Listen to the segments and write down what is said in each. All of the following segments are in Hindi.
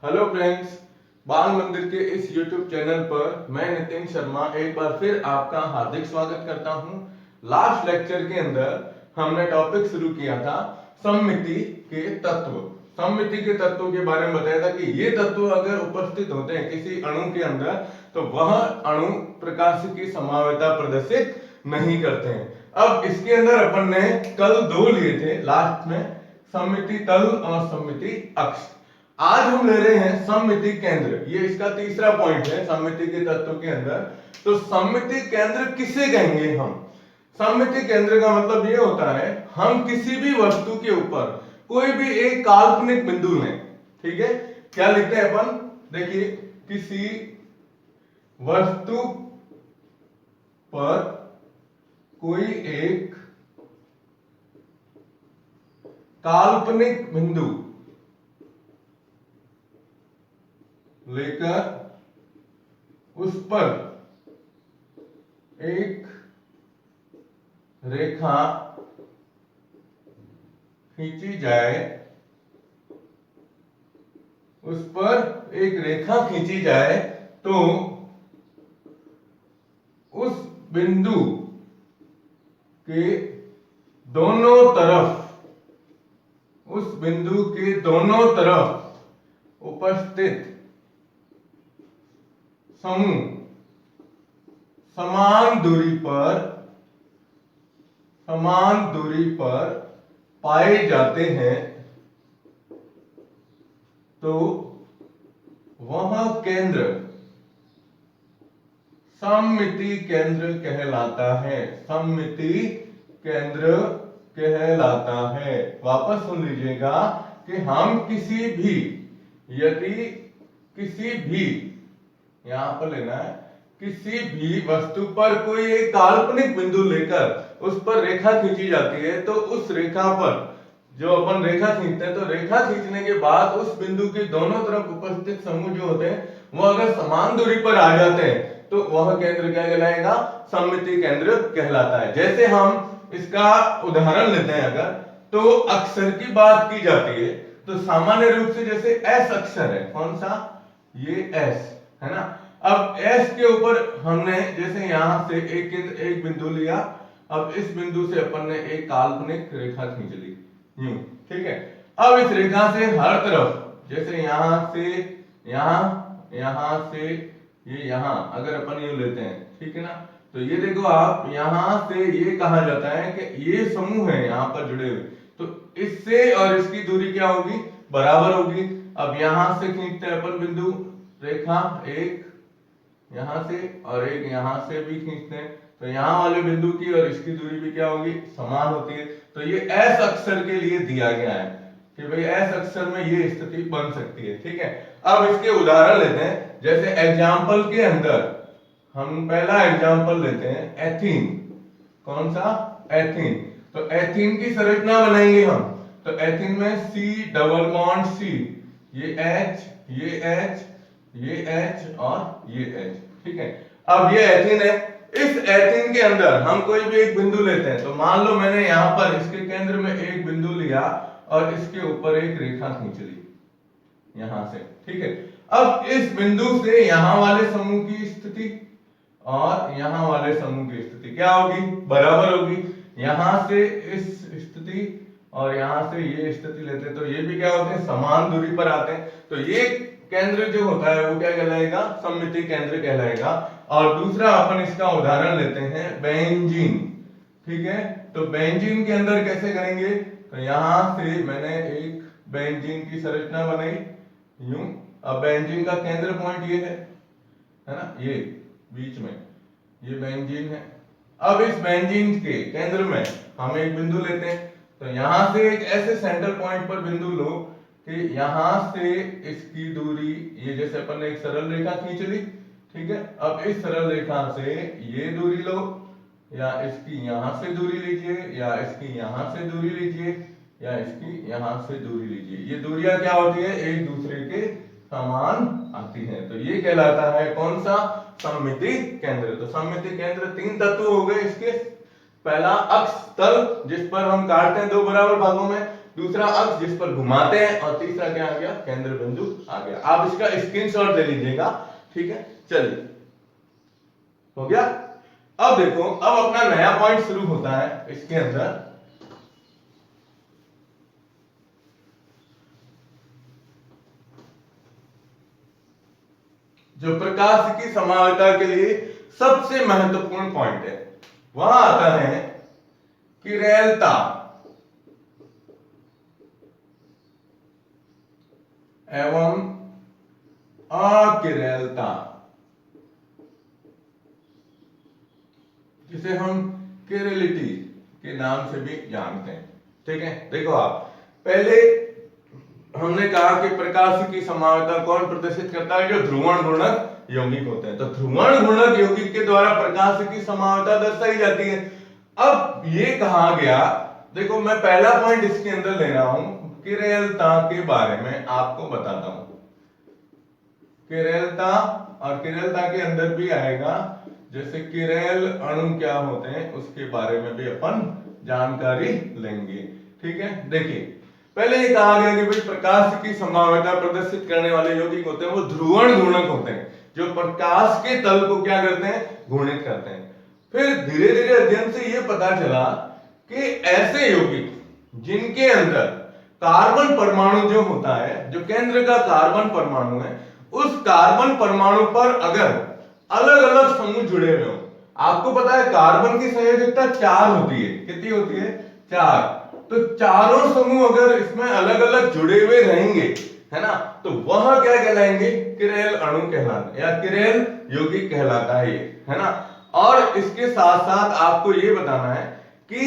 हेलो फ्रेंड्स, बाल मंदिर के इस YouTube चैनल पर मैं नितिन शर्मा एक बार फिर आपका हार्दिक स्वागत करता हूं। लास्ट लेक्चर के अंदर हमने टॉपिक शुरू किया था सममिति के तत्व। सममिति के तत्वों के बारे में बताया था कि ये तत्व अगर उपस्थित होते हैं किसी अणु के अंदर तो वह अणु प्रकाश की संभाव्यता प्रदर्शित नहीं करते हैं। अब इसके अंदर अपन ने कल दो लिए थे लास्ट में, सममिति तल और सममिति अक्ष। आज हम ले रहे हैं सममिति केंद्र। ये इसका तीसरा पॉइंट है सममिति के तत्व के अंदर। तो सममिति केंद्र किसे कहेंगे हम? सममिति केंद्र का मतलब ये होता है हम किसी भी वस्तु के ऊपर कोई भी एक काल्पनिक बिंदु लें। ठीक है, क्या लिखते हैं अपन? देखिए, किसी वस्तु पर कोई एक काल्पनिक बिंदु लेकर उस पर एक रेखा खींची जाए, उस पर एक रेखा खींची जाए तो उस बिंदु के दोनों तरफ, उस बिंदु के दोनों तरफ उपस्थित समूह समान दूरी पर पाए जाते हैं तो वह केंद्र सममिति केंद्र कहलाता है। सममिति केंद्र कहलाता है। वापस सुन लीजिएगा कि हम किसी भी यहां पर लेना है, किसी भी वस्तु पर कोई एक काल्पनिक बिंदु लेकर उस पर रेखा खींची जाती है तो उस रेखा पर जो अपन रेखा खींचते हैं तो रेखा खींचने के बाद उस बिंदु के दोनों तरफ उपस्थित समूह जो होते हैं वो अगर समान दूरी पर आ जाते हैं तो वह केंद्र क्या कहलाएगा? सममिति केंद्र कहलाता है। जैसे हम इसका उदाहरण लेते हैं, अगर तो अक्षर की बात की जाती है तो सामान्य रूप से जैसे एस अक्षर है, कौन सा? ये एस है ना। अब एस के ऊपर हमने जैसे यहां से एक बिंदु लिया, अब इस बिंदु से अपन ने एक काल्पनिक रेखा खींच ली यूं। ठीक है, अब इस रेखा से हर तरफ जैसे यहां से यहां से ये यहां अगर अपन यूं लेते हैं, ठीक है ना, तो ये देखो आप यहां से ये कहा जाता है कि ये समूह है यहां पर जुड़े हुए, तो इससे और इसकी दूरी क्या होगी? बराबर होगी। अब यहां से खींचते हैं अपन बिंदु रेखा, एक यहां से और एक यहां से भी खींचते हैं तो यहां वाले बिंदु की और इसकी दूरी भी क्या होगी? समान होती है। तो ये एस अक्षर के लिए दिया गया है कि भाई एस अक्षर में ये स्थिति बन सकती है। ठीक है, अब इसके उदाहरण लेते हैं। जैसे एग्जाम्पल के अंदर हम पहला एग्जाम्पल लेते हैं एथीन। कौन सा? एथीन। तो एथीन की संरचना बनाएंगे हम, तो एथीन में सी डबल बॉन्ड सी, ये एच, ये एच, ये एच और ये एच। ठीक है, अब ये एथीन है। इस एथीन के अंदर हम कोई भी एक बिंदु लेते हैं, तो मान लो मैंने यहां पर इसके केंद्र में एक बिंदु लिया और इसके ऊपर एक रेखा खींच ली यहां से। ठीक है, अब इस बिंदु से यहां वाले समूह की स्थिति और यहां वाले समूह की स्थिति क्या होगी? बराबर होगी। यहां से इस स्थिति और यहां से ये स्थिति लेते हैं तो ये भी क्या होते हैं? समान दूरी पर आते हैं। तो ये केंद्र जो होता है वो क्या कहलाएगा? सममिति केंद्र कहलाएगा। और दूसरा अपन इसका उदाहरण लेते हैं बेंजीन। ठीक है, तो बेंजीन के अंदर कैसे करेंगे? तो यहां से मैंने एक बेंजीन की संरचना बनाई यूं। अब बेंजीन का केंद्र पॉइंट ये है ना, ये बीच में ये बेंजीन है। अब इस बेंजीन के केंद्र में हम एक बिंदु लेते हैं, तो यहां से एक ऐसे सेंटर पॉइंट पर बिंदु लो कि यहां से इसकी दूरी, ये जैसे अपन ने एक सरल रेखा खींच ली। ठीक है, अब इस सरल रेखा से ये दूरी लो, या इसकी यहां से दूरी लीजिए, या इसकी यहां से दूरी लीजिए, या इसकी यहां से दूरी लीजिए। ये दूरियां क्या होती है? एक दूसरे के समान आती है। तो ये कहलाता है कौन सा? सममिति केंद्र। तो सममिति केंद्र तीन तत्व हो गए इसके। पहला अक्ष तल जिस पर हम काटते हैं दो बराबर भागों में, दूसरा अक्ष जिस पर घुमाते हैं, और तीसरा क्या आ गया, केंद्र बिंदु आ गया। आप इसका स्क्रीनशॉट ले लीजिएगा, ठीक है। चलिए, हो गया। अब देखो, अब अपना नया पॉइंट शुरू होता है इसके अंदर। जो प्रकाश की समानता के लिए सबसे महत्वपूर्ण पॉइंट है, वहां आता है किरेलता एवं अकिरेलता, जिसे हम किरेलिटी के नाम से भी जानते हैं, ठीक है। देखो, आप पहले हमने कहा कि प्रकाश की समानता कौन प्रदर्शित करता है, जो ध्रुवण गुणक यौगिक होते हैं। तो ध्रुवण गुणक यौगिक के द्वारा प्रकाश की समानता दर्शाई जाती है। अब ये कहा गया, देखो मैं पहला पॉइंट इसके अंदर ले रहा हूं, किरेलता के बारे में आपको बताता हूं। किरेलता, और किरेलता के अंदर भी आएगा जैसे किरेल अणु क्या होते हैं, उसके बारे में भी अपन जानकारी लेंगे, ठीक है। देखिए, पहले ये कहा गया कि भाई प्रकाश की संभाव्यता प्रदर्शित करने वाले यौगिक होते हैं वो ध्रुवण गुणक होते हैं, जो प्रकाश के तल को क्या करते हैं, घूर्णित करते हैं। फिर धीरे धीरे अध्ययन से ये पता चला कि ऐसे यौगिक जिनके अंदर कार्बन परमाणु जो होता है, जो केंद्र का कार्बन परमाणु है, उस कार्बन परमाणु पर अगर अलग अलग समूह जुड़े हुए हो, आपको पता है कार्बन की संयोजकता 4 होती है, कितनी होती है, 4। तो चारों समूह अगर इसमें अलग अलग जुड़े हुए रहेंगे, है ना, तो वह क्या कहलाएंगे, किरेल अणु कहलाते, या किरेल यौगिक कहलाता है ये, है ना। और इसके साथ साथ आपको ये बताना है कि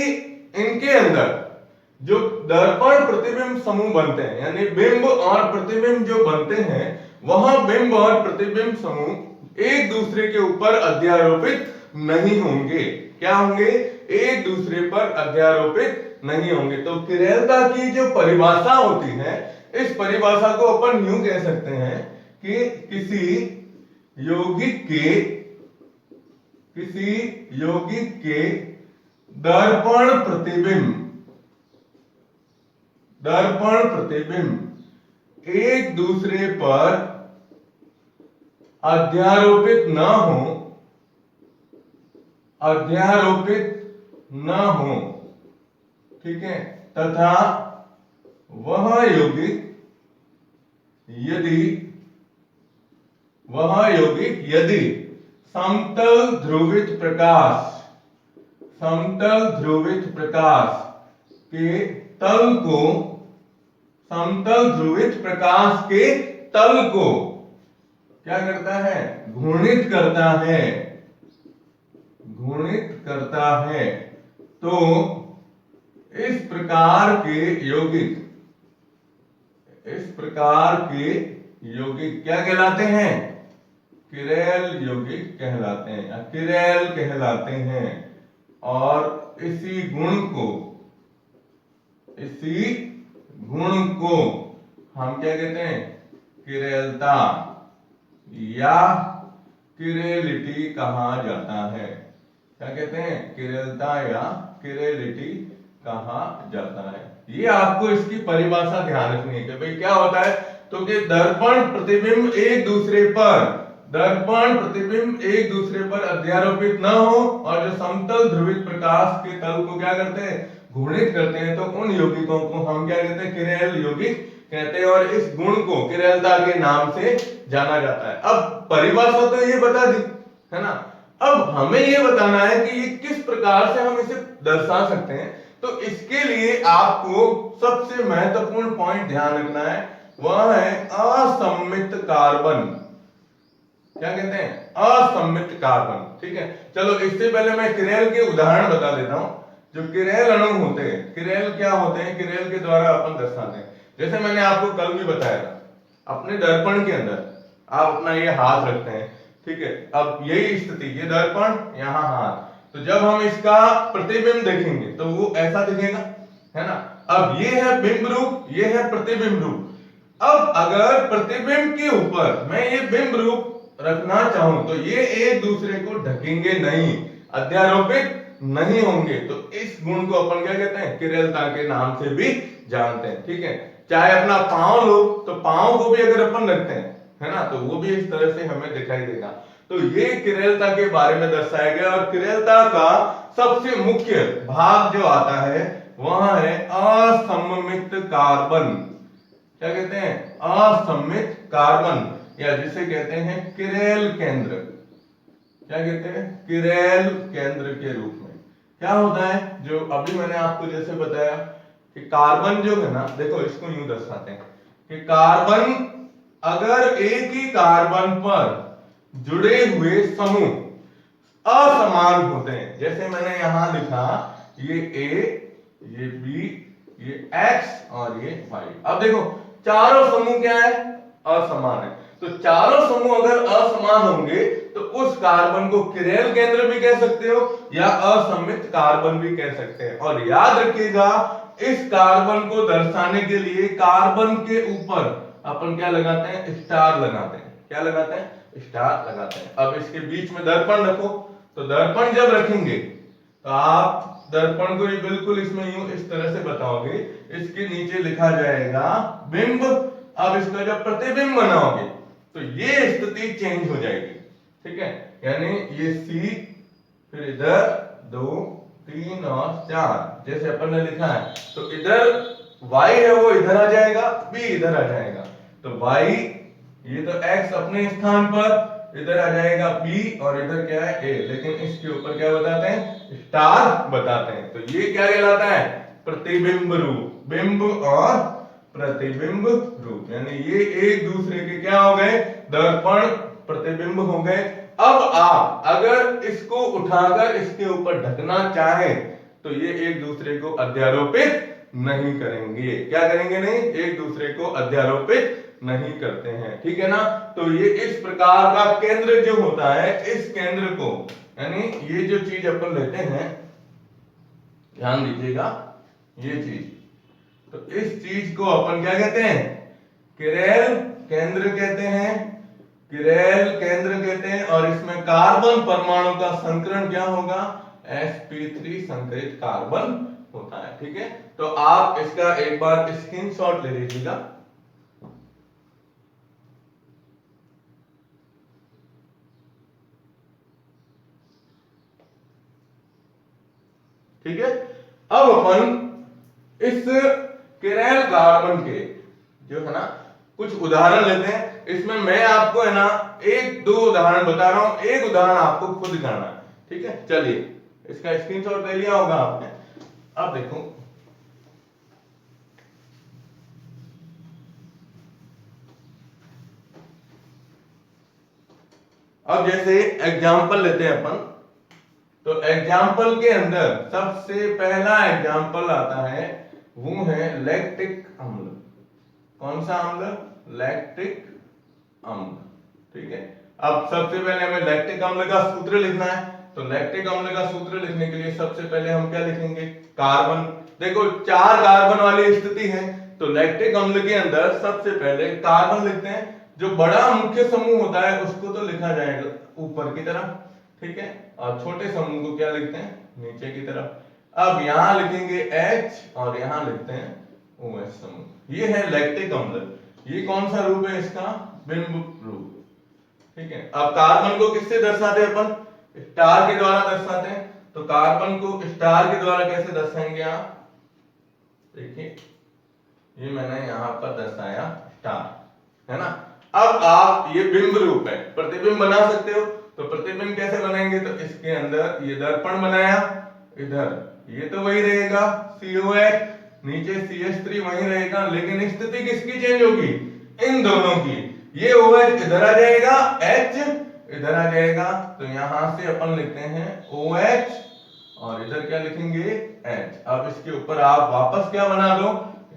इनके अंदर जो दर्पण प्रतिबिंब समूह बनते हैं, यानी बिंब और प्रतिबिंब जो बनते हैं, वह बिंब और प्रतिबिंब समूह एक दूसरे के ऊपर अध्यारोपित नहीं होंगे। क्या होंगे, एक दूसरे पर अध्यारोपित नहीं होंगे। तो किरेलता की जो परिभाषा होती है, इस परिभाषा को अपन यूं कह सकते हैं कि किसी यौगिक के दर्पण प्रतिबिंब एक दूसरे पर अध्यारोपित न हो, ठीक है, तथा वह यौगिक यदि समतल ध्रुवित प्रकाश के तल को, समतल ध्रुवित प्रकाश के तल को क्या करता है, घूर्णित करता है, तो इस प्रकार के यौगिक क्या कहलाते हैं, किरेल यौगिक कहलाते हैं, या किरेल कहलाते हैं। और इसी गुण को हम क्या कहते हैं, किरेलता या किरेलिटी कहा जाता है। क्या कहते हैं, किरेलता या किरेलिटी कहा जाता है। ये आपको इसकी परिभाषा ध्यान रखनी है कि भाई क्या होता है, तो कि दर्पण प्रतिबिंब एक दूसरे पर अध्यारोपित न हो, और जो समतल ध्रुवित प्रकाश के तल को क्या करते हैं, घूर्णित करते हैं, तो उन यौगिकों को हम क्या कहते हैं, किरेल यौगिक कहते हैं। और इस गुण को किरेलता के नाम से जाना जाता है। अब परिभाषा तो ये बता दी, है ना। अब हमें ये बताना है कि ये किस प्रकार से हम इसे दर्शा सकते हैं। तो इसके लिए आपको सबसे महत्वपूर्ण पॉइंट ध्यान रखना है, वह है असममित कार्बन। क्या कहते हैं, असममित कार्बन, ठीक है। चलो, इससे पहले मैं किरेल के उदाहरण बता देता हूं। जो किरेल अणु होते हैं, किरेल क्या होते हैं, किरेल के द्वारा अपन दर्शाते हैं। जैसे मैंने आपको कल भी बताया था, अपने दर्पण के अंदर आप अपना ये हाथ रखते हैं, ठीक है। अब यही स्थिति, ये दर्पण, यहाँ हाथ, तो जब हम इसका प्रतिबिंब देखेंगे तो वो ऐसा दिखेगा, है ना। अब ये है बिंब रूप, ये है प्रतिबिंब रूप। अब अगर प्रतिबिंब के ऊपर मैं ये बिंब रूप रखना चाहूं, तो ये एक दूसरे को ढकेंगे नहीं, अध्यारोपित नहीं होंगे तो इस गुण को अपन क्या कहते हैं, किरेलता के नाम से भी जानते हैं। ठीक है, चाहे अपना पांव लो तो पांव को भी अगर अपन रखते हैं, है ना, तो वो भी इस तरह से हमें दिखाई देगा। तो ये किरेलता के बारे में दर्शाया गया। और किरेलता का सबसे मुख्य भाग जो आता है वह है असममित कार्बन। क्या कहते हैं, असममित कार्बन, या जिसे कहते हैं किरेल केंद्र। क्या कहते हैं, किरेल केंद्र के रूप में। क्या होता है, जो अभी मैंने आपको जैसे बताया कि कार्बन जो है ना, देखो इसको यूं दर्शाते हैं कि कार्बन, अगर एक ही कार्बन पर जुड़े हुए समूह असमान होते हैं, जैसे मैंने यहां लिखा ये A, ये B, ये X और ये Y। अब देखो चारों समूह क्या है, असमान है। तो चारों समूह अगर असमान होंगे तो उस कार्बन को किरेल केंद्र भी कह सकते हो या असममित कार्बन भी कह सकते हैं। और याद रखिएगा, इस कार्बन को दर्शाने के लिए कार्बन के ऊपर अपन क्या लगाते हैं, स्टार लगाते हैं। क्या लगाते हैं, स्टार लगाते हैं। अब इसके बीच में दर्पण रखो, तो दर्पण जब रखेंगे तो आप दर्पण को बिल्कुल इसमें यूं इस तरह से बताओगे, इसके नीचे लिखा जाएगा बिंब। अब इसका जब प्रतिबिंब बनाओगे तो ये स्थिति चेंज हो जाएगी। ठीक है, यानी ये C, फिर इधर 2, 3 और 4 जैसे अपन ने लिखा है, तो इधर Y है वो इधर आ जाएगा, B इधर आ जाएगा। तो Y, ये तो X अपने स्थान पर, इधर आ जाएगा B और इधर क्या है A, लेकिन इसके ऊपर क्या बताते हैं, स्टार बताते हैं। तो ये क्या कहलाता है, प्रतिबिंब रूप। बिंब और प्रतिबिंब रूप, यानी ये एक दूसरे के क्या हो गए, दर्पण प्रतिबिंब हो गए। अब आप अगर इसको उठाकर इसके ऊपर ढकना चाहें तो ये एक दूसरे को अध्यारोपित नहीं करेंगे। क्या करेंगे, नहीं, एक दूसरे को अध्यारोपित नहीं करते हैं। ठीक है ना। तो ये इस प्रकार का केंद्र जो होता है, इस केंद्र को, यानी ये जो चीज अपन लेते हैं, ध्यान दीजिएगा, ये चीज, तो इस चीज को अपन क्या कहते हैं, किरेल केंद्र कहते हैं। किरेल केंद्र कहते हैं। और इसमें कार्बन परमाणु का संकरण क्या होगा, sp3 संकरित कार्बन होता है। ठीक है, तो आप इसका एक बार स्क्रीनशॉट ले लीजिएगा। ठीक है, अब अपन इस किरेल कार्बन के जो है ना कुछ उदाहरण लेते हैं। इसमें मैं आपको है ना एक दो उदाहरण बता रहा हूं, एक उदाहरण आपको खुद दिखाना है। ठीक है, चलिए इसका स्क्रीनशॉट ले लिया होगा आपने। अब देखो, अब जैसे एग्जाम्पल लेते हैं अपन, तो एग्जाम्पल के अंदर सबसे पहला एग्जाम्पल आता है, वो है लैक्टिक अम्ल। कौन सा अम्ल, लैक्टिक अम्ल। ठीक है, अब सबसे पहले हमें लैक्टिक अम्ल का सूत्र लिखना है। तो लैक्टिक अम्ल का सूत्र लिखने के लिए सबसे पहले हम क्या लिखेंगे, कार्बन। देखो 4 कार्बन वाली स्थिति है, तो लैक्टिक अम्ल के अंदर सबसे पहले कार्बन लिखते हैं। जो बड़ा मुख्य समूह होता है उसको तो लिखा जाएगा ऊपर की तरफ, ठीक है, और छोटे समूह को क्या लिखते हैं, नीचे की तरफ। अब यहां लिखेंगे H और यहां लिखते हैं OH समूह। ये है लैक्टिक अम्ल। ये कौन सा रूप है इसका, बिंब रूप। ठीक है, अब कार्बन को किससे दर्शाते हैं अपन, स्टार के द्वारा दर्शाते हैं। तो कार्बन को स्टार के द्वारा कैसे दर्शाएंगे आप, देखिए ये मैंने यहां पर दर्शाया स्टार, है ना। अब आप ये बिंब रूप है, प्रतिबिंब बना सकते हो। तो प्रतिबिंब कैसे बनाएंगे, तो इसके अंदर ये दर्पण बनाया, इधर ये तो वही रहेगा COH, नीचे CH3 वही रहेगा, लेकिन स्थिति किसकी चेंज होगी, इन दोनों की। ये OH इधर आ जाएगा, H इधर आ जाएगा। तो यहां से अपन लिखते हैं OH और इधर क्या लिखेंगे H। अब इसके ऊपर आप वापस क्या बना दो,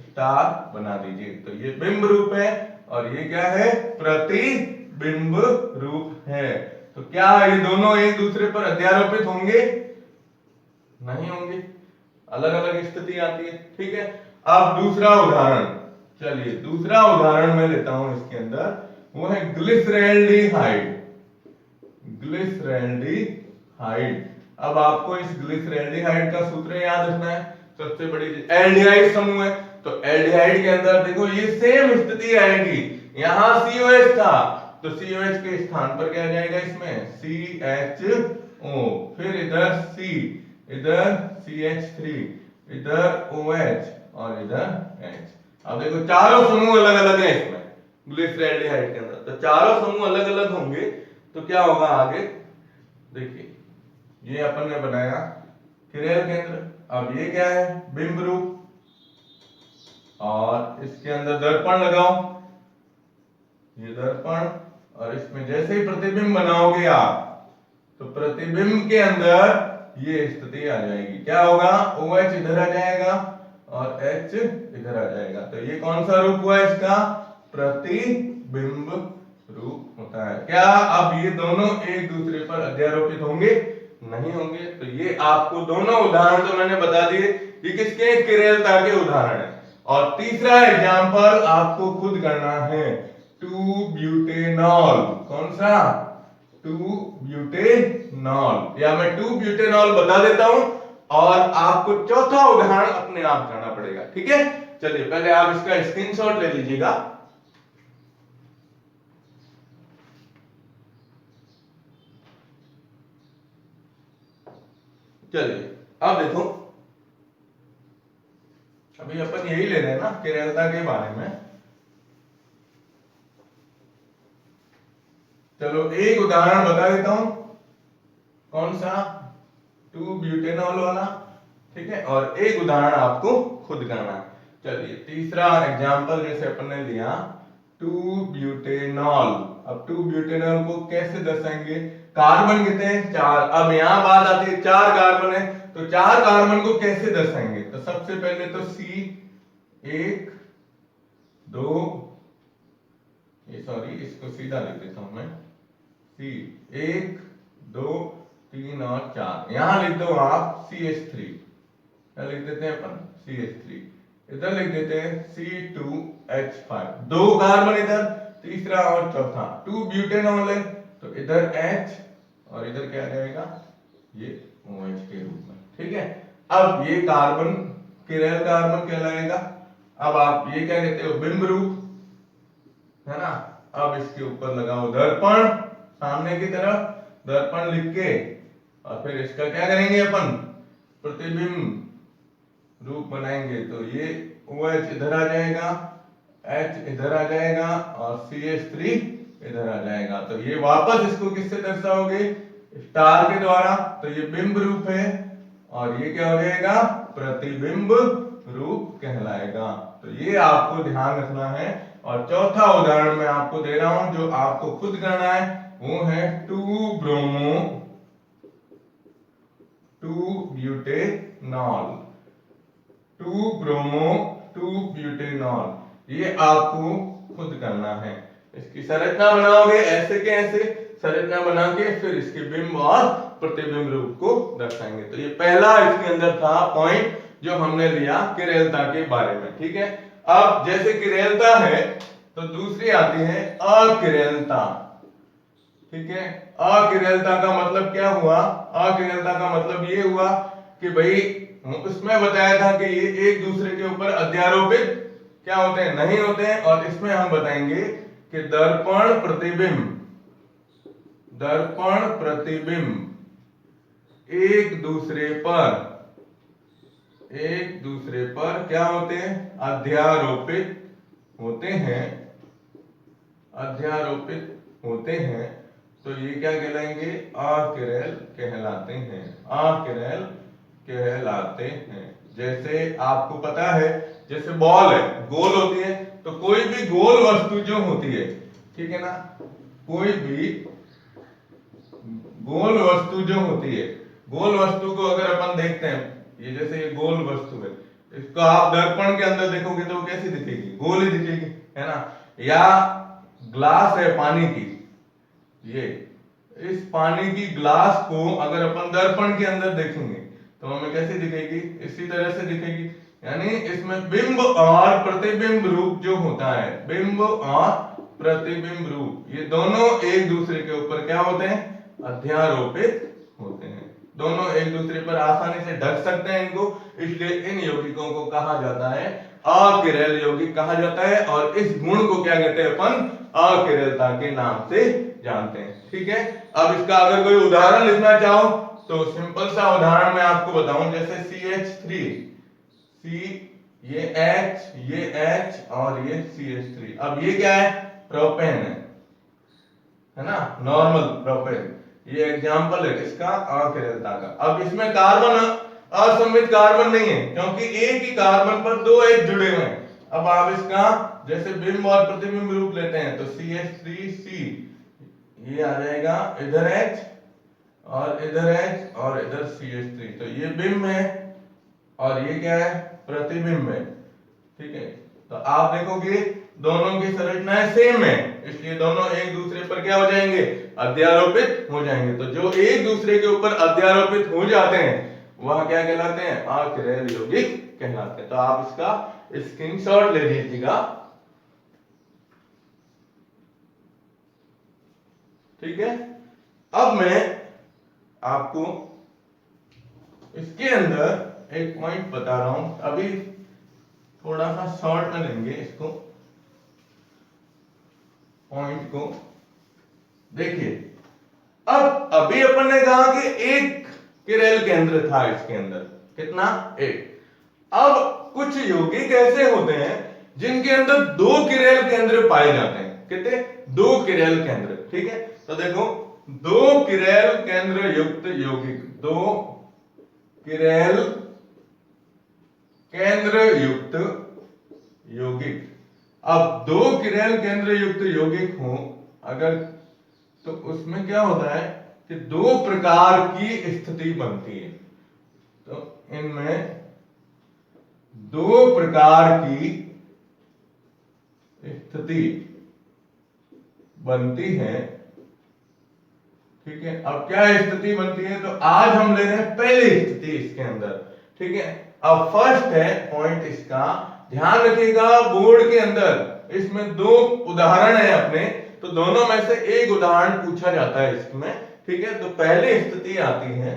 स्टार बना दीजिए। तो ये बिंब रूप है और ये क्या है, प्रतिबिंब रूप है। तो क्या ये दोनों एक दूसरे पर अध्यारोपित होंगे, नहीं होंगे, अलग अलग स्थिति आती है। ठीक है, अब दूसरा उदाहरण, चलिए दूसरा उदाहरण मैं लेता हूं इसके अंदर, वो है ग्लिसरैल्डिहाइड। ग्लिसरैल्डिहाइड, अब आपको इस ग्लिसरैल्डिहाइड का सूत्र याद रखना है। सबसे बड़ी एल्डिहाइड समूह है, तो एल्डिहाइड के अंदर देखो ये सेम स्थिति आएगी। यहां COH था तो COH के स्थान पर क्या जाएगा इसमें CHO, फिर इधर C, इधर CH3, इधर OH और इधर H। अब देखो चारों समूह अलग अलग है इसमें ग्लिसरैल्डिहाइड के अंदर, तो चारों समूह अलग अलग होंगे तो क्या होगा आगे देखिए। ये अपन ने बनाया किरेल केंद्र, अब ये क्या है बिंब रूप, और इसके अंदर दर्पण लगाओ, ये दर्पण, और इसमें जैसे ही प्रतिबिंब बनाओगे आप तो प्रतिबिंब के अंदर ये स्थिति आ जाएगी। क्या होगा OH इधर आ जाएगा और H इधर आ जाएगा, तो ये कौन सा रूप हुआ इसका प्रतिबिंब रूप होता है। क्या अब ये दोनों एक दूसरे पर अध्यारोपित होंगे? नहीं होंगे। तो ये आपको दोनों उदाहरण तो मैंने बता दिए, ये किसके किरेलता के उदाहरण है। और तीसरा एग्जांपल आपको खुद करना है 2-ब्यूटेनॉल। कौन सा 2-ब्यूटेनॉल, या मैं 2-ब्यूटेनॉल बता देता हूं और आपको चौथा उदाहरण अपने आप करना पड़ेगा, ठीक है। चलिए पहले आप इसका स्क्रीनशॉट ले लीजिएगा। चलिए अब देखो, अभी अपन यही ले रहे हैं ना किरेलता के बारे में। चलो एक उदाहरण बता देता हूं, कौन सा 2-ब्यूटेनॉल वाला, ठीक है, और एक उदाहरण आपको खुद करना है। चलिए तीसरा एग्जांपल जैसे अपन ने लिया 2-ब्यूटेनॉल। अब 2-ब्यूटेनॉल को कैसे दर्शाएंगे, कार्बन कितने हैं 4। अब यहां बात आती है 4 कार्बन है तो 4 कार्बन को कैसे दर्शाएंगे, तो सबसे पहले तो C 1 2, ये सॉरी इसको सीधा लिख देता हूं मैं, C 1 2 3 और 4, यहां लिख दो आप CH3, क्या लिख देते हैं अपन CH3, इधर लिख देते हैं C2H5, 2 कार्बन इधर, तीसरा और चौथा 2-ब्यूटेनॉल है तो इधर H और इधर क्या रहेगा ये OH के रूप में, ठीक है। अब ये कार्बन किरेल कार्बन कहलाएगा। अब आप ये क्या कहते हो बिंब रूप, है ना। अब इसके ऊपर लगाओ दर्पण, सामने की तरफ दर्पण लिख के, और फिर इसका क्या करेंगे अपन प्रतिबिंब रूप बनाएंगे, तो ये OH इधर आ जाएगा, H इधर आ जाएगा और CH3 इधर आ जाएगा। तो ये वापस इसको किससे दर्शाओगे स्टार के द्वारा, तो ये बिंब रूप है और ये क्या हो जाएगा प्रतिबिंब रूप कहलाएगा। तो ये आपको ध्यान रखना है। और चौथा उदाहरण मैं आपको दे रहा हूं जो आपको खुद करना है, वो है 2-ब्यूटेनॉल, 2-ब्यूटेनॉल, ये आपको खुद करना है। इसकी संरचना बनाओगे ऐसे के ऐसे संरचना बना के फिर इसके बिंब और प्रतिबिंब रूप को दर्शाएंगे। तो ये पहला इसके अंदर था पॉइंट जो हमने लिया किरेलता के बारे में, ठीक है। अब जैसे किरेलता है तो दूसरी आती है अकिरेलता, ठीक है। अकिरेलता का मतलब क्या हुआ, अकिरेलता का मतलब ये हुआ कि भाई उसमें बताया था कि ये एक दूसरे के ऊपर अध्यारोपित क्या होते हैं नहीं होते हैं, और इसमें हम बताएंगे कि दर्पण प्रतिबिंब एक दूसरे पर क्या होते हैं अध्यारोपित होते हैं, तो ये क्या कहलाएंगे अकिरेल कहलाते हैं। जैसे आपको पता है जैसे बॉल है गोल होती है, तो कोई भी गोल वस्तु जो होती है, ठीक है ना, कोई भी गोल वस्तु जो होती है, गोल वस्तु को अगर अपन देखते हैं, ये जैसे ये गोल वस्तु है, इसको आप दर्पण के अंदर देखोगे तो कैसी दिखेगी गोल ही दिखेगी, है ना। या ग्लास है पानी की, ये इस पानी की ग्लास को अगर अपन दर्पण के अंदर देखेंगे तो हमें कैसी दिखेगी इसी तरह से दिखेगी। यानी इसमें बिंब और प्रतिबिंब रूप जो होता है, बिंब और प्रतिबिंब रूप, ये दोनों एक दूसरे के ऊपर क्या होते हैं अध्यारोपित होते हैं। दोनों एक दूसरे पर आसानी से ढक सकते हैं इनको, इसलिए इन यौगिकों को कहा जाता है अकिरल यौगिक कहा जाता है। और इस गुण को क्या कहते हैं अपन, अकिरलता के नाम से जानते हैं। ठीक है, अब इसका अगर कोई उदाहरण लिखना चाहो तो सिंपल सा उदाहरण मैं आपको बताऊं, जैसे CH3, ये H और ये CH3। अब ये क्या है, प्रोपेन है ना, नॉर्मल प्रोपेन। ये एग्जांपल है किसका, अकिरलता का। अब इसमें कार्बन असममित कार्बन नहीं है, क्योंकि एक ही कार्बन पर दो H जुड़े हुए हैं। अब आप इसका जैसे बिंब और प्रतिबिंब रूप लेते हैं तो CH3C, ये आ जाएगा इधर H और इधर H और इधर CH3, तो ये बिंब है और ये क्या है, प्रतिबिंब है। ठीक है, तो आप देखोगे दोनों की संरचनाएं सेम है, इसलिए दोनों एक दूसरे पर क्या हो जाएंगे, अध्यारोपित हो जाएंगे। तो जो एक दूसरे के ऊपर अध्यारोपित हो जाते हैं वह क्या कहलाते हैं, अकिरल यौगिक कहलाते हैं। तो आप इसका स्क्रीनशॉट ले लीजिएगा। ठीक है, अब मैं आपको इसके अंदर एक पॉइंट बता रहा हूं, अभी थोड़ा सा शॉर्ट में लेंगे इसको, पॉइंट को देखिए। अब अभी अपन ने कहा कि एक किरल केंद्र था इसके अंदर, कितना, एक। अब कुछ यौगिक ऐसे होते हैं जिनके अंदर दो किरल केंद्र पाए जाते हैं, कितने, दो किरल केंद्र। ठीक है, तो देखो दो किरल केंद्र युक्त यौगिक, दो किरल केंद्र युक्त यौगिक। अब दो किरल केंद्र युक्त यौगिक हो अगर, तो उसमें क्या होता है कि दो प्रकार की स्थिति बनती है। तो इनमें दो प्रकार की स्थिति बनती है। ठीक है, अब क्या स्थिति बनती है, तो आज हम ले रहे हैं पहली स्थिति इसके अंदर। ठीक है, अब फर्स्ट है पॉइंट इसका, ध्यान रखिएगा बोर्ड के अंदर इसमें दो उदाहरण है अपने, तो दोनों में से एक उदाहरण पूछा जाता है इसमें। ठीक है, तो पहली स्थिति आती है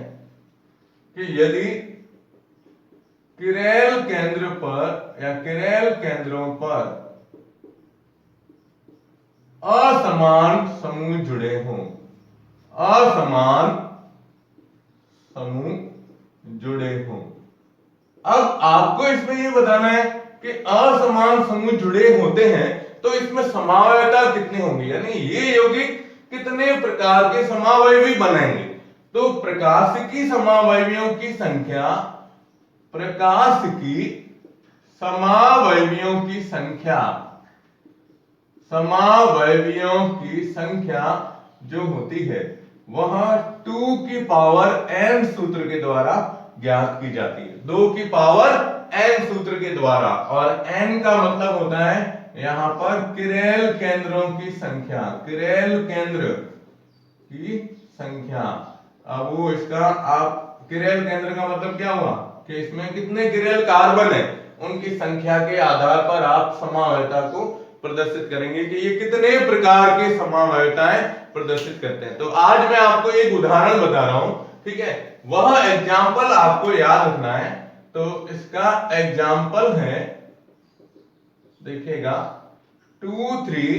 कि यदि किरल केंद्र पर या किरल केंद्रों पर असमान समूह जुड़े हों, असमान समूह जुड़े हों। अब आपको इसमें ये बताना है कि असमान समूह जुड़े होते हैं तो इसमें समावयवता कितनी होगी, यानी ये यौगिक कितने प्रकार के समावयवी बनाएंगे। तो प्रकाश की समावयवियों की संख्या, प्रकाश की समावयवियों की संख्या, समावयवियों की संख्या जो होती है वह 2 की पावर n सूत्र के द्वारा ज्ञात की जाती है, 2 की पावर n सूत्र के द्वारा। और n का मतलब होता है यहां पर किरल केंद्रों की संख्या, किरल केंद्र की संख्या। अब वो इसका आप किरल केंद्र का मतलब क्या हुआ कि इसमें कितने किरल कार्बन है उनकी संख्या के आधार पर आप समावयवता को प्रदर्शित करेंगे कि ये कितने प्रकार के समावयवताएं प्रदर्शित करते हैं। तो आज मैं आपको एक उदाहरण बता रहा हूं। ठीक है, वह एग्जाम्पल आपको याद रखना है। तो इसका एग्जाम्पल है, देखिएगा 2,3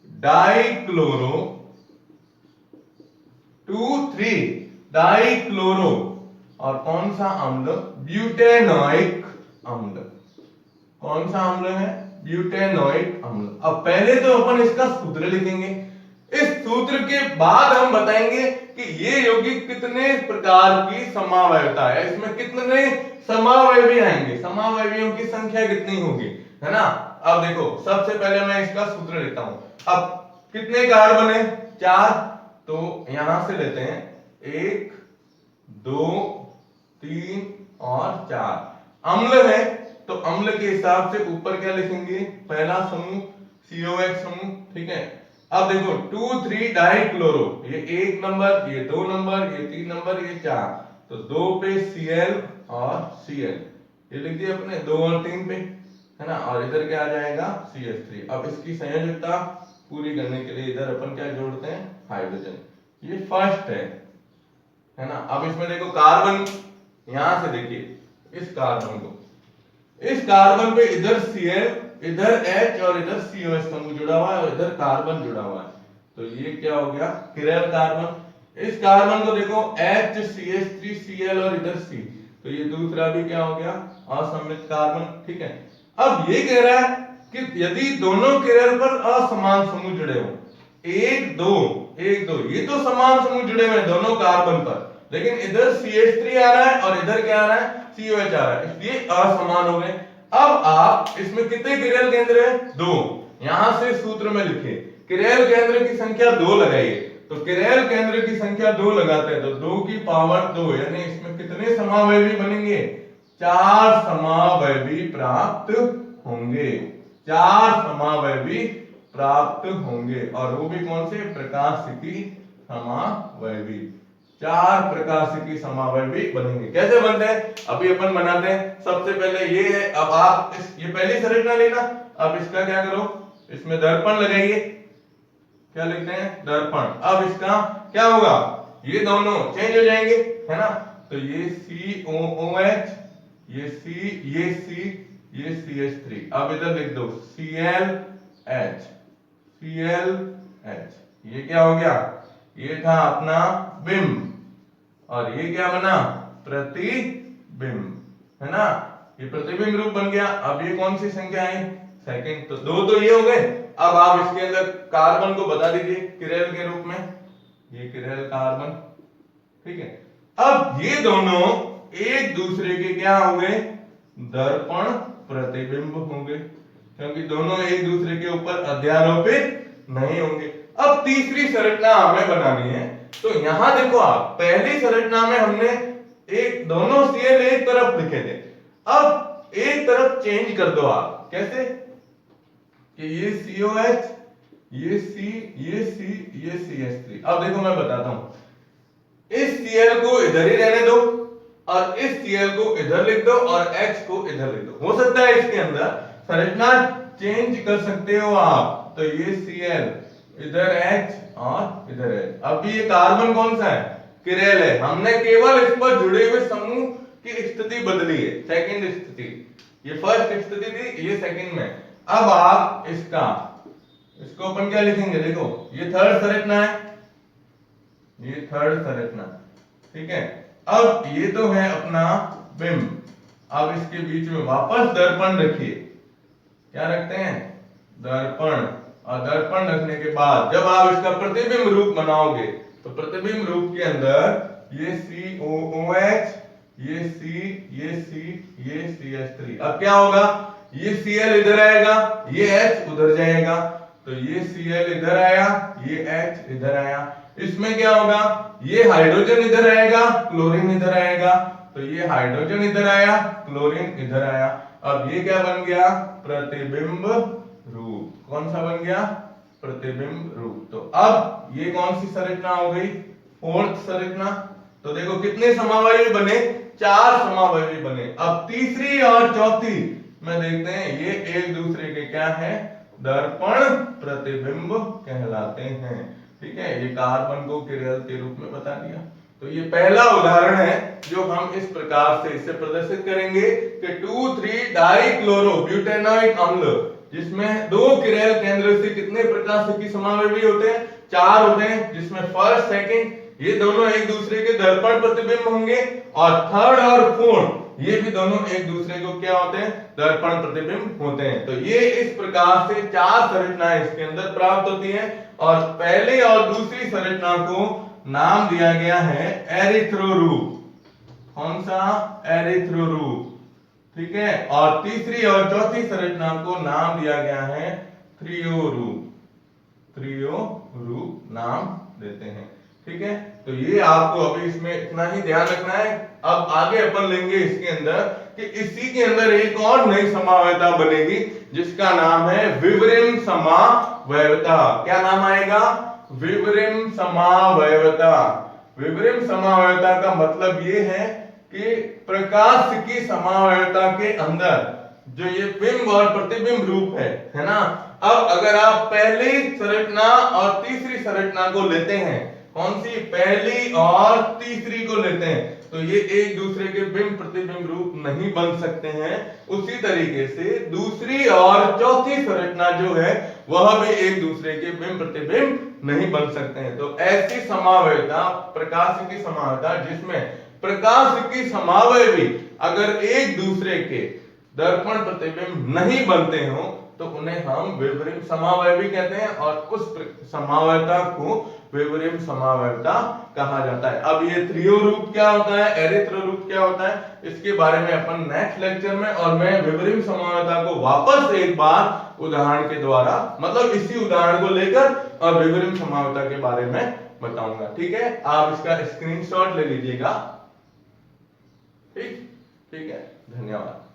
डाइक्लोरो, 2,3 डाइक्लोरो और कौन सा अम्ल, ब्यूटेनोइक अम्ल। कौन सा अम्ल है, ब्यूटेनोइक अम्ल। अब पहले तो अपन इसका सूत्र लिखेंगे, इस सूत्र के बाद हम बताएंगे कि ये यौगिक कितने प्रकार की समावयवता है, इसमें कितने समावयवी आएंगे, समावयवियों की संख्या कितनी होगी, है ना। अब देखो सबसे पहले मैं इसका सूत्र लेता हूं। अब कितने कार्बन है, 4, तो यहां से लेते हैं 1 2 3 और 4। अम्ल है तो अम्ल के हिसाब से ऊपर क्या लिखेंगे, पहला समूह COH समूह। ठीक है, अब देखो 2,3 डाइक्लोरो, ये 1 नंबर, ये 2 नंबर, ये 3 नंबर, ये 4, तो 2 पे Cl और Cl, ये लिख दिया अपने 2 और 3 पे, है ना। और इधर क्या आ जाएगा, CH3। अब इसकी संयोजकता पूरी करने के लिए इधर अपन क्या जोड़ते हैं, हाइड्रोजन। ये फर्स्ट है, है ना। अब इसमें देखो कार्बन, यहां से देखिए इस कार्बन को, इस कार्बन पे इधर Cl, इधर H और इधर COH समूह जुड़ा हुआ है और इधर कार्बन जुड़ा हुआ है, तो ये क्या हो गया किरल कार्बन। इस कार्बन को देखो HCH3Cl और इधर C, तो ये दूसरा भी क्या हो गया असममित कार्बन, ठीक है। अब ये कह रहा है कि यदि दोनों किरल पर असमान समूह जुड़े हो, एक दो ये तो समान समूह जुड़े हुए हैं दोनों कार्बन पर, लेकिन इधर CH3 आ रहा है और इधर क्या आ रहा है COH आ रहा है, इसलिए असमान हो गए। अब आप इसमें कितने किरल केंद्र है, दो, यहां से सूत्र में लिखिए किरल केंद्र की संख्या 2 लगाइए, तो किरल केंद्र की संख्या 2 लगाते हैं तो 2 की पावर 2, यानी इसमें कितने समावयवी बनेंगे, 4 समावयवी प्राप्त होंगे, 4 समावयवी प्राप्त होंगे, और वो भी कौन से, प्रकाशिकी समावयवी, 4 प्रकाशिकी समावयवी बनेंगे। कैसे बनते हैं अभी अपन बनाते हैं। सबसे पहले ये है, अब आप ये पहली संरचना लेना, अब इसका क्या करो, इसमें दर्पण लगाइए, क्या लिखते हैं दर्पण। अब इसका क्या होगा, ये दोनों चेंज हो जाएंगे, है ना, तो ये COOH, ये C, ये CH3, अब इधर लिख दो ClH, ये क्या हो गया, ये था अपना बिंब, और ये क्या बना प्रतिबिंब, है ना, ये प्रतिबिंब रूप बन गया। अब ये कौन सी संख्या है, सेकंड, तो दो तो ये हो गए। अब आप इसके अंदर कार्बन को बता दीजिए किरल के रूप में, ये किरल कार्बन, ठीक है। अब ये दोनों एक दूसरे के क्या हो गए, दर्पण प्रतिबिंब होंगे, क्योंकि दोनों एक दूसरे के ऊपर अध्यारोपित नहीं होंगे। अब तीसरी संरचना हमें बनानी है, तो यहां देखो आप पहली संरचना में हमने एक दोनों Cl एक तरफ लिखे थे, अब एक तरफ चेंज कर दो आप, कैसे कि ये COH, ये C, ये CH3। अब देखो मैं बताता हूं, इस Cl को इधर ही रहने दो और इस Cl को इधर लिख दो और H को इधर लिख दो, हो सकता है इसके अंदर संरचना चेंज कर सकते हो आप, तो ये Cl इधर H और इधर H। अब ये कार्बन कौन सा है, किरल है, हमने केवल इस पर जुड़े हुए समूह की स्थिति बदली है, सेकंड स्थिति, ये फर्स्ट स्थिति थी, ये सेकंड में। अब आप इसको अपन क्या लिखेंगे, देखो ये थर्ड संरचना है, ये थर्ड संरचना, ठीक है। अब ये तो है अपना बिंब, अब इसके बीच में वापस दर्पण रखिए, क्या रखते हैं दर्पण, और दर्पण रखने के बाद जब आप इसका प्रतिबिंब रूप बनाओगे तो प्रतिबिंब रूप के अंदर ये COOH, ये C, ये CH3, अब क्या होगा, ये Cl इधर आएगा, ये H उधर जाएगा, तो ये Cl इधर आया, ये H इधर आया, इसमें क्या होगा, ये हाइड्रोजन इधर आएगा, क्लोरीन इधर आएगा, तो ये हाइड्रोजन इधर आया, क्लोरीन इधर आया। अब ये क्या बन गया, प्रतिबिंब रूप, कौन सा बन गया, प्रतिबिंब रूप। तो अब ये कौन सी संरचना हो गई, फोर्थ संरचना। तो देखो कितने समावयवी बने, 4 समावयवी बने। अब तीसरी और चौथी में देखते हैं, ये एक दूसरे के क्या है, दर्पण प्रतिबिंब कहलाते हैं, ठीक है। ये कार्बन को किरल के रूप में बता दिया। तो ये पहला उदाहरण है जो हम इस प्रकार से इसे प्रदर्शित करेंगे कि 2,3 डाइक्लोरोब्यूटेनॉइक अम्ल, जिसमें दो किरल केंद्र से कितने प्रकाशिकी समावयवी होते हैं, 4 होते हैं, जिसमें फर्स्ट सेकंड ये दोनों एक दूसरे के दर्पण प्रतिबिंब होंगे, और थर्ड और फोर्थ ये भी दोनों एक दूसरे को क्या होते हैं, दर्पण प्रतिबिंब होते हैं। तो ये इस प्रकार से 4 संरचनाएं इसके अंदर प्राप्त होती हैं, और पहली और दूसरी संरचना को नाम दिया गया है एरिथ्रोरूप, कौन सा, एरिथ्रोरूप, ठीक है। और तीसरी और चौथी संरचना को नाम दिया गया है थ्रियोरूप, थ्रियोरूप नाम देते हैं, ठीक है। तो ये आपको अभी इसमें इतना ही ध्यान रखना है। अब आगे अपन लेंगे इसके अंदर कि इसी के अंदर एक और नई समावयवता बनेगी जिसका नाम है विवरिम समावयवता। क्या नाम आएगा, विवरिम समावयवता। विवरिम समावयवता का मतलब ये है कि प्रकाशिकी समावयवता के अंदर जो ये बिंब और प्रतिबिंब रूप है ना। अब अगर आप पहली संरचना और तीसरी संरचना को लेते हैं, कौन सी, पहली और तीसरी को लेते हैं तो ये एक दूसरे के बिंब प्रतिबिंब रूप नहीं बन सकते हैं। उसी तरीके से दूसरी और चौथी संरचना जो है वह भी एक दूसरे के बिंब प्रतिबिंब नहीं बन सकते हैं। तो ऐसी समावयवता, प्रकाश की समावयवता, जिसमें प्रकाश की समावय भी अगर एक दूसरे के दर्पण प्रतिबिंब नहीं बनते हो तो उन्हें हम विपरीत समावय भी कहते हैं, और उस समावयवता को विपरीत समावयवता कहा जाता है। अब ये त्रियो रूप क्या होता है, एरिथ्रो रूप क्या होता है, इसके बारे में अपन नेक्स्ट लेक्चर में, और मैं विपरीत समावयवता को वापस एक बार उदाहरण के द्वारा, मतलब इसी उदाहरण को लेकर और विपरीत समावयवता के बारे में बताऊंगा। ठीक है, आप इसका स्क्रीनशॉट ले लीजिएगा। ठीक, ठीक है, धन्यवाद।